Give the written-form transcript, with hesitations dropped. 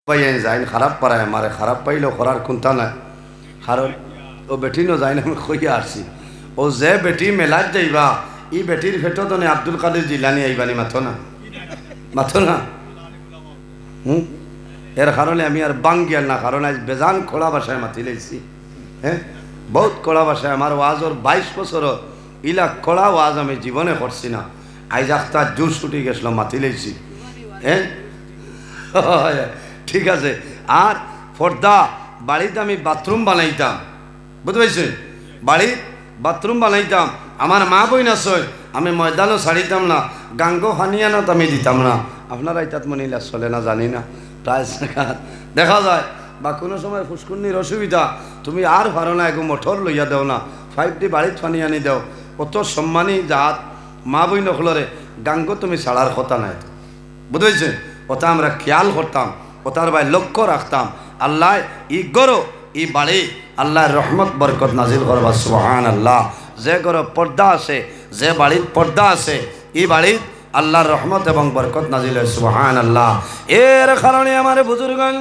পাইয়ে যাইন খারাপ পারায় আমারে খারাপ পাইলেও করার কোনটা নাই কারণ ও বেটি ন যাইন আমি কইয়া আসছি ও যে বেটি মেলাত যাইবা ই বেটির ফেটো তো আব্দুল কাদের জিলানি আইবানি মাথো না এর কারণে আমি আর বাং গিয়াল না কারণ আজ বেজান খোলা ভাষায় মাতি লাইছি হ্যাঁ বহুত কড়া ভাষায় আমার ওয়াজর 22 বছর ইলা কড়া ওয়াজ আমি জীবনে করছি না আইজ আখতা জোর ছুটি গেছিল মাতি লাইছি হ্যাঁ ঠিক আছে আর পর্দা বাড়িতে আমি বাথরুম বানাইতাম বুঝতে পারছেন বাড়ির বাথরুম বানাইতাম আমার মা বই না সই আমি ময়দানও ছাড়িতাম না গাঙ্গো হানিয়ানত আমি দিতাম না আপনারা ইতাত মনিলা চলে না জানি না প্রায় দেখা যায় বা কোনো সময় ফুসকুন্নির অসুবিধা তুমি আর পারো না এগো মোটর লইয়া দেও না 5D বাড়িত ফানি আনি দেও অত সম্মানী জাত মা বই নখলরে গাঙ্গো তুমি ছাড়ার কথা নাই বুঝতে পারছেন ওটা আমরা খেয়াল করতাম ওটার ভাই লক্ষ্য রাখতাম আল্লাহ ই গরো ই বাড়ি আল্লাহর রহমত বরকত নাজিল করবা সুবহানাল্লাহ যে গরো পর্দা আছে যে বাড়ির পর্দা আছে ই বাড়ির আল্লাহর রহমত এবং বরকত নাজিল হয় সুবহানাল্লাহ এর কারণে আমার বুজুর্গগণ